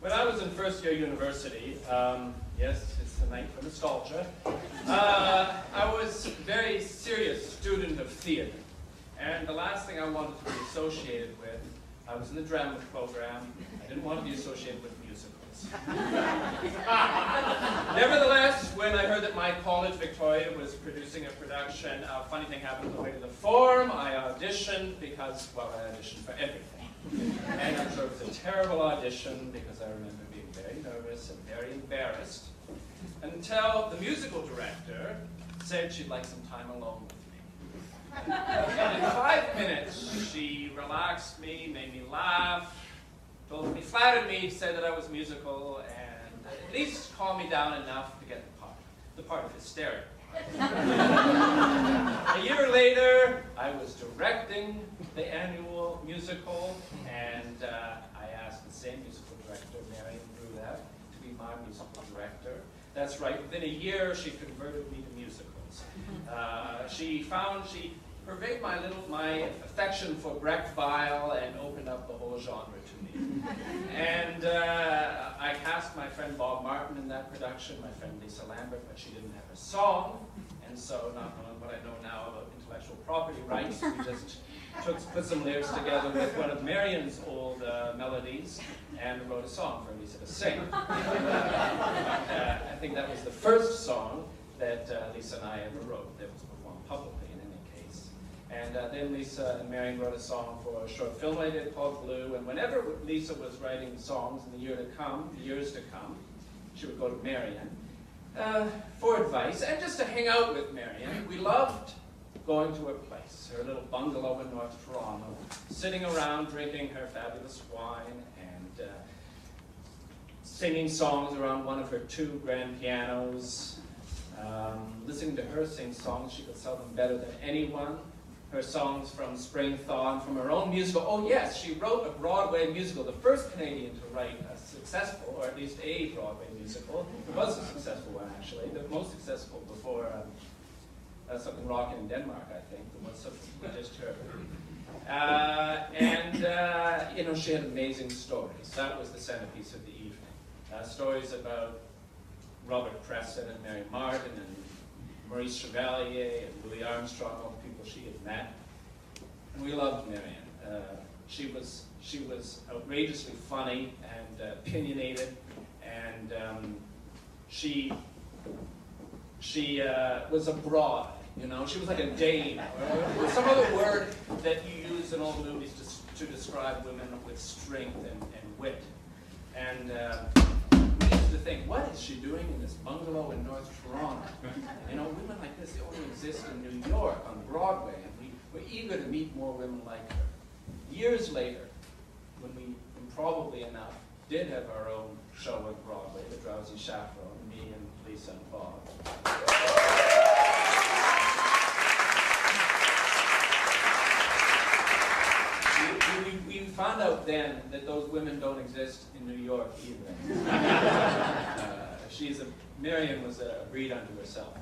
When I was in first year university, yes, it's a night for nostalgia, I was a very serious student of theater. And the last thing I wanted to be associated with, I was in the drama program, I didn't want to be associated with musicals. Nevertheless, when I heard that my college, Victoria, was producing a production, a funny thing happened on the way to the forum. I auditioned because, well, I auditioned for everything. And I'm sure it was a terrible audition because I remember being very nervous and very embarrassed until the musical director said she'd like some time alone with me. And in 5 minutes, she relaxed me, made me laugh, flattered me, said that I was musical, and at least calmed me down enough to get the part of hysterical. A year later, I was directing the annual musical, and I asked the same musical director, Marian Grudeff, to be my musical director. That's right, within a year, she converted me to musicals. She purveyed my affection for Brecht Weill and opened up the whole genre to me. And I cast my friend Bob Martin in that production, my friend Lisa Lambert, but she didn't have a song. And so, not knowing what I know now about intellectual property rights, we just put some lyrics together with one of Marian's old melodies and wrote a song for Lisa to sing. I think that was the first song that Lisa and I ever wrote that was performed publicly in any case. And then Lisa and Marian wrote a song for a short film I did called Blue. And whenever Lisa was writing songs in the years to come, she would go to Marian for advice and just to hang out with Marian. We loved going to her place, her little bungalow in North Toronto, sitting around drinking her fabulous wine and singing songs around one of her 2 grand pianos, listening to her sing songs. She could sell them better than anyone. Her songs from Spring Thaw and from her own musical. Oh yes, she wrote a Broadway musical, the first Canadian to write a successful, or at least a Broadway musical. It was a successful one actually, the most successful before Something Rockin' in Denmark, I think, the one we just heard. She had amazing stories. That was the centerpiece of the evening. Stories about Robert Preston and Mary Martin and Maurice Chevalier and Louis Armstrong, all the people she had met. And we loved Marian. She was outrageously funny and opinionated, and she was a broad. She was like a dame, or some other word that you use in old movies to describe women with strength and wit. And we used to think, what is she doing in this bungalow in North Toronto? Women like this, they only exist in New York on Broadway, and we were eager to meet more women like her. Years later, when we, improbably enough, did have our own show on Broadway, the Drowsy Chaperone, me and Lisa and Bob. We found out then that those women don't exist in New York either. Marian was a breed unto herself.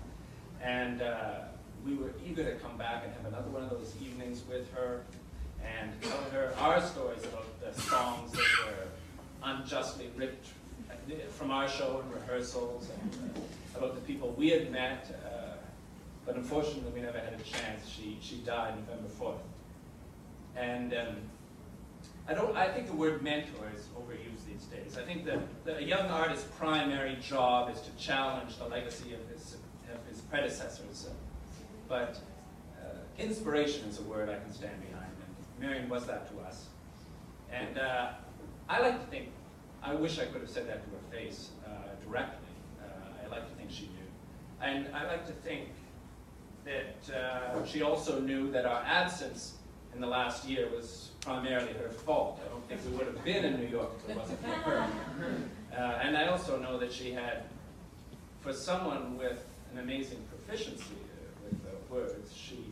And we were eager to come back and have another one of those evenings with her and tell her our stories about the songs that were unjustly ripped from our show and rehearsals, and about the people we had met. But unfortunately, we never had a chance. She died November 4th. And I think the word mentor is overused these days. I think that a young artist's primary job is to challenge the legacy of his predecessors. But inspiration is a word I can stand behind, and Marian was that to us. And I like to think, I wish I could have said that to her face directly. I like to think she knew. And I like to think that she also knew that our absence in the last year was primarily her fault. I don't think we would have been in New York if it wasn't for her. And I also know that she had, for someone with an amazing proficiency with words, she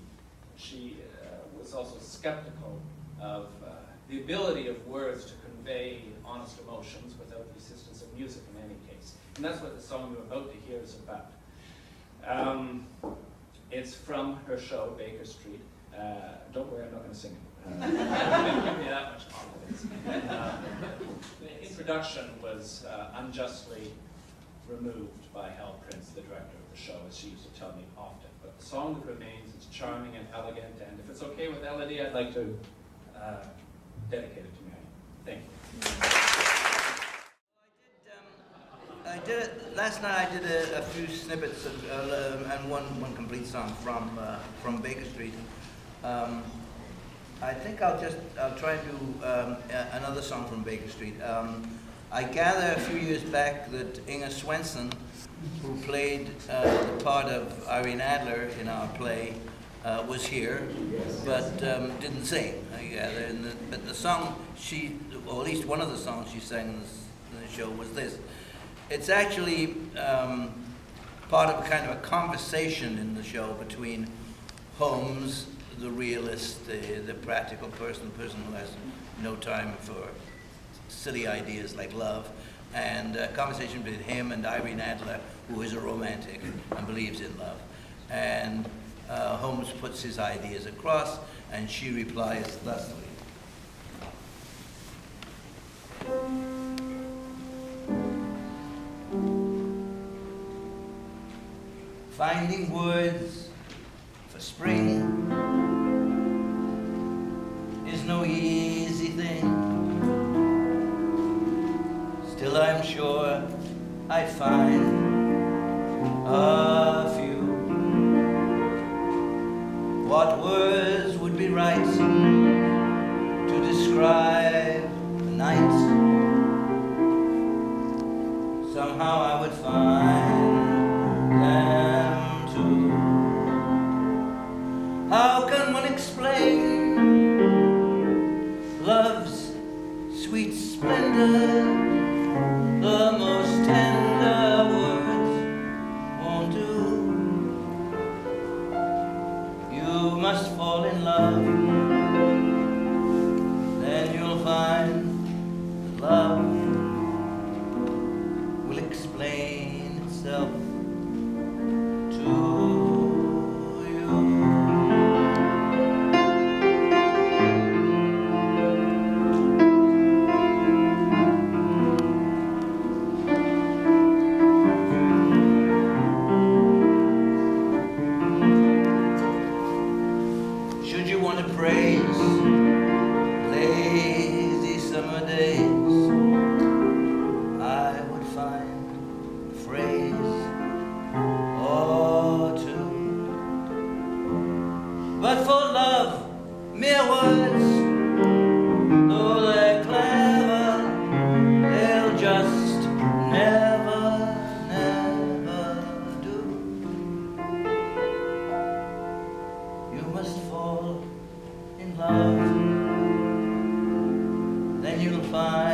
was also skeptical of the ability of words to convey honest emotions without the assistance of music in any case. And that's what the song you're about to hear is about. It's from her show, Baker Street. Don't worry, I'm not going to sing it. Didn't give me that much confidence. The introduction was unjustly removed by Hal Prince, the director of the show, as she used to tell me often. But the song that remains is charming and elegant, and if it's okay with Elodie, I'd like to dedicate it to Marian. Thank you. Last night I did a few snippets of, and one complete song from Baker Street. I think I'll try and do another song from Baker Street. I gather a few years back that Inga Swenson, who played the part of Irene Adler in our play, was here, but didn't sing. I gather. But the song or at least one of the songs she sang in the show was this. It's actually part of a kind of a conversation in the show between Holmes, the realist, the practical person, the person who has no time for silly ideas like love, and a conversation between him and Irene Adler, who is a romantic and believes in love. And Holmes puts his ideas across, and she replies thusly. Finding words for spring is no easy thing. Still I'm sure I find a few. What words would be right to describe the night? Somehow I would find them too. How can one explain love's sweet splendor? The most tender words won't do. You must fall in love, then you'll find that love will explain itself to you. Should you want to praise lazy summer days, I would find a phrase or two. But for love, mere words, though they're clever, they'll just never, never do. You must fall in love, then you'll find